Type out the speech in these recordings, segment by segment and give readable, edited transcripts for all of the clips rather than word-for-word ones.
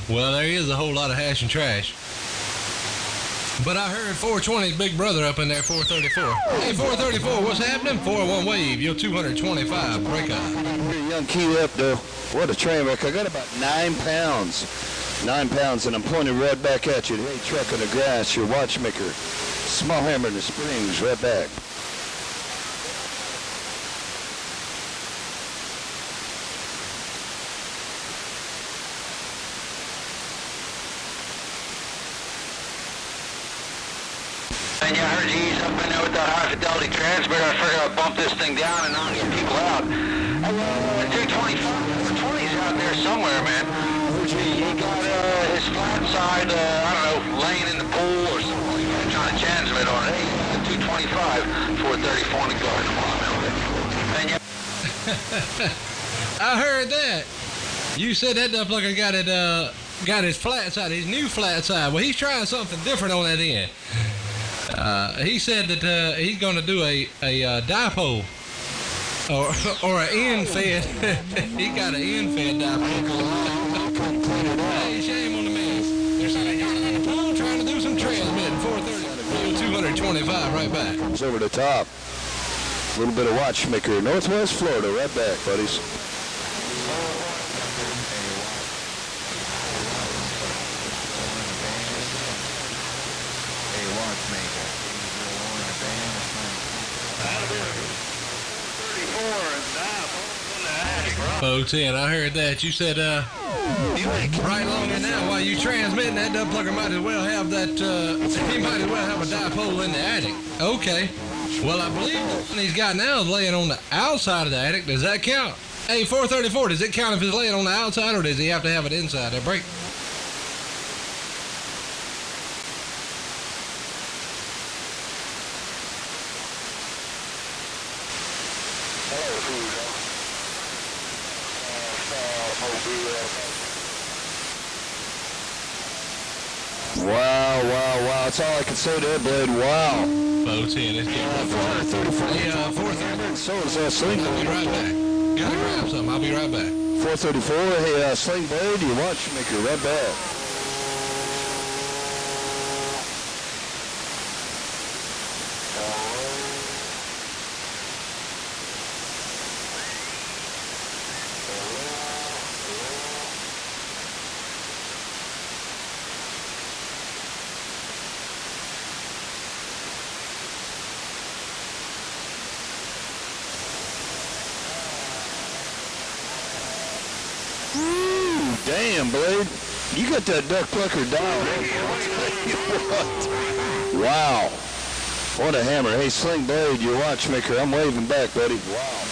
Well, there is a whole lot of hash and trash. But I heard 420's big brother up in there, 434. Hey, 434, what's happening? 401 Wave, your 225 break up. Young key up, though. What a train wreck. I got about 9 pounds. 9 pounds, and I'm pointing right back at you. Hey, truck on the grass, your watchmaker. Small hammer in the springs, right back. And yeah, I heard you ease up in there with that high fidelity transmitter. I figured I'd bump this thing down and knock some people out. 225, 20's out there somewhere, man. He got his flat side, I don't know, laying in the pool or something. Trying to transmit on it. Hey, 225, 434 in the garden. And yeah. I heard that. You said that dufflucker got his flat side, his new flat side. Well, he's trying something different on that end. He said that he's going to do a dipole or an end-fed. He got an end-fed dipole. Hey, shame on the man. They're saying you're on the pole trying to do some transmitting. 430, 225, right back. Comes over the top. A little bit of watchmaker. Northwest Florida, right back, buddies. Folks, and I heard that. You said, right along in now, while you transmitting, that dufflucker might as well have that, he might as well have a dipole in the attic. Okay. Well, I believe the one he's got now is laying on the outside of the attic. Does that count? Hey, 434, does it count if it's laying on the outside, or does he have to have it inside? That break? Wow, wow, wow. That's all I can say there, Blade. Wow. Boat's in. It's getting 434. Hey, 434. So is Sling Blade. I'll be right back. Gotta grab something. I'll be right back. 434. Hey, Sling Blade, your watchmaker, right back. Damn, Blade. You got that duck plucker dialed. What? Wow. What a hammer. Hey, Sling Blade, your watchmaker. I'm waving back, buddy. Wow.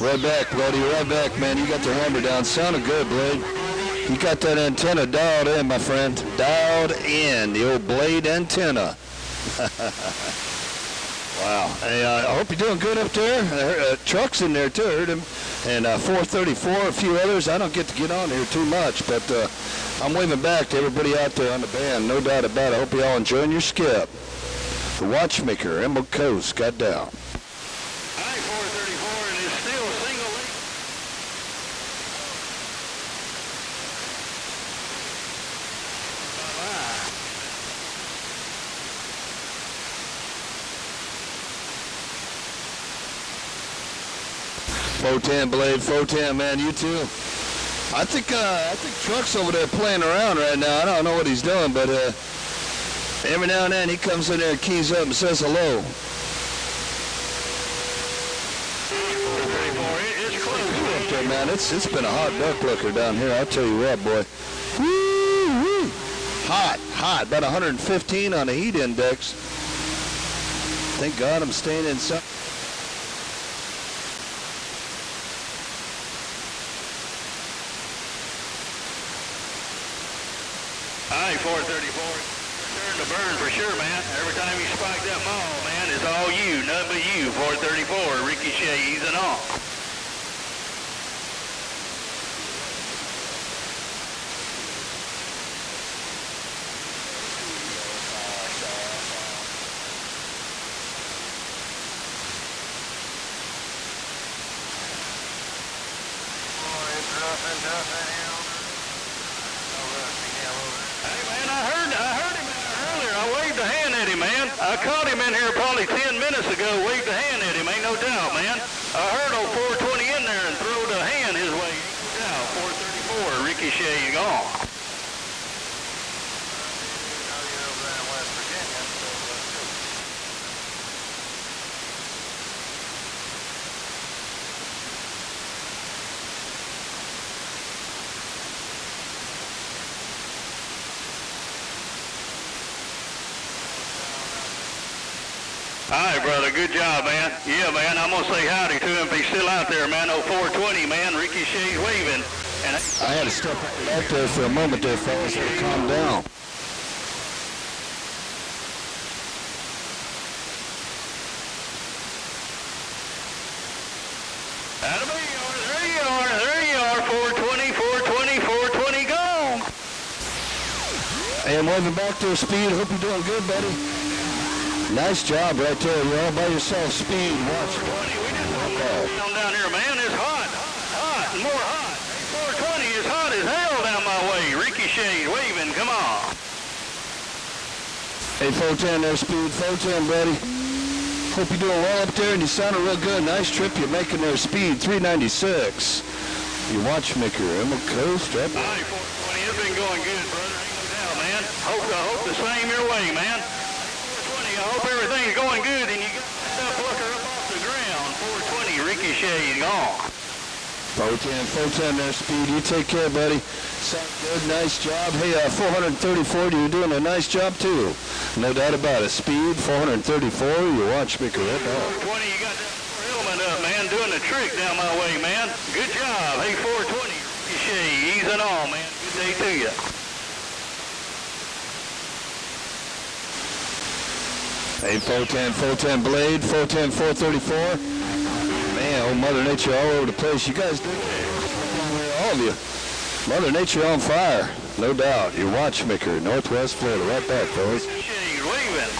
Right back, buddy. Right back, man. You got the hammer down. Sounded good, Blade. You got that antenna dialed in, my friend. Dialed in. The old Blade antenna. Wow. Hey, I hope you're doing good up there. Truck's in there, too. I heard him. And 434, a few others. I don't get to get on here too much, but I'm waving back to everybody out there on the band. No doubt about it. I hope you all enjoying your skip. The Watchmaker, Emerald Coast, got down. Fotan Blade, Fotan, man, you too. I think Truck's over there playing around right now. I don't know what he's doing, but every now and then he comes in there and keys up and says hello. It's close up there, man. It's been a hot duck looker down here. I'll tell you what, boy. Woo-wee. Hot. About 115 on the heat index. Thank God I'm staying inside. All right, 434. Turn to burn for sure, man. Every time you spike that mall, man, it's all you, nothing but you. 434, Ricochet easing off. Hey man, I heard him in there earlier. I waved a hand at him, man. I caught him in here probably 10 minutes ago. Waved a hand at him, ain't no doubt, man. I heard old 420 in there and throwed a hand his way. Ain't no doubt. 434, Ricochet gone. All right, brother. Good job, man. Yeah, man. I'm going to say howdy to him if he's still out there, man. Oh, 420, man. Ricochet's waving. And I had to step back there for a moment there, fellas. Calm down. There you are. 420, 420, 420, gone. Hey, I'm waving back there, Speed. Hope you're doing good, buddy. Nice job right there. You're all by yourself, Speed. Watch it. We just down here, man. It's hot and more hot. 420 is hot as hell down my way. Ricochet waving. Come on. Hey, 410 there, Speed. 410, buddy. Hope you're doing well up there, and you sounded real good. Nice trip you're making there, Speed. 396. Your Watchmaker, Emma Coast. Right? All right, 420. It's been going good, brother. Ain't no doubt, man. Hope the same your way, man. I hope everything's going good and you got that fucker up off the ground. 420, Ricochet gone. 410 there, Speed. You take care, buddy. Sounds good. Nice job. Hey, 434, you're doing a nice job, too. No doubt about it. Speed, 434, your Watchmaker. Right now. 420, you got that helmet up, man. Doing the trick down my way, man. Good job. Hey, 420, Ricochet, easing on, man. Good day to you. Hey, 410 Blade, 410, 434. Man, old Mother Nature all over the place. You guys do it. All of you. Mother Nature on fire. No doubt. Your Watchmaker, Northwest Florida. Right back, fellas. She's waving.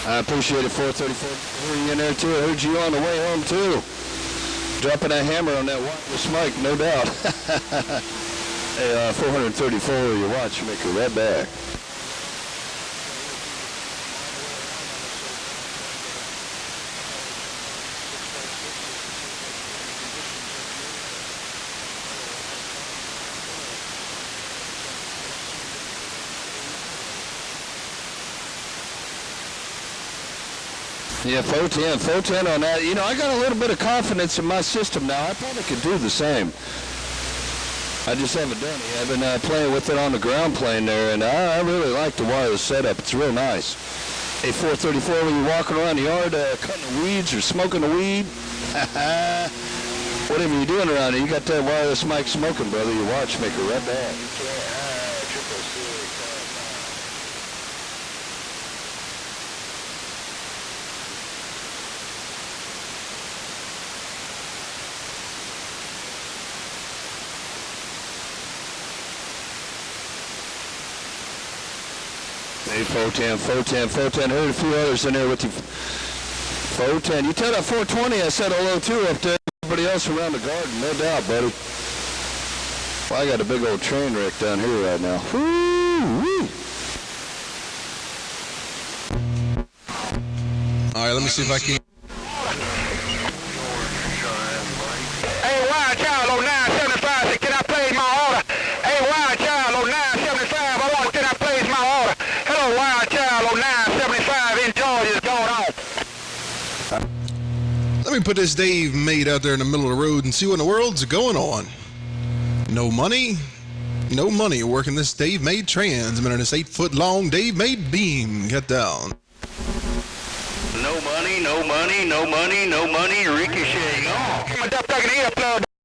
I appreciate it, 434. Hearing you in there, too. I heard you on the way home, too. Dropping that hammer on that wireless mic, no doubt. Hey, 434, your Watchmaker, right back. Yeah, 410 on that. You know, I got a little bit of confidence in my system now. I probably could do the same. I just haven't done it. I've been playing with it on the ground plane there, and I really like the wireless setup. It's real nice. Hey, 434, when you're walking around the yard cutting the weeds or smoking the weed, whatever you're doing around here, you got that wireless mic smoking, brother. Your Watchmaker right back. Hey, 410, heard a few others in there with you. 410, you tell that 420 I said hello too up there. Everybody else around the garden, no doubt, buddy. Well, I got a big old train wreck down here right now. Woo-wee. All right, let me see if I can. Hey, Wild Child 0975, can I place my order? Hey, Wild Child 0975, I want to, can I place my order? Hello, Wild Child 0975 in Georgia is going on. Let me put this Dave Made out there in the middle of the road and see what in the world's going on. No money working this Dave Made transmitter, this 8-foot-long Dave Made beam. Get down. No money, Ricochet. Oh, come on, duck in the earplug.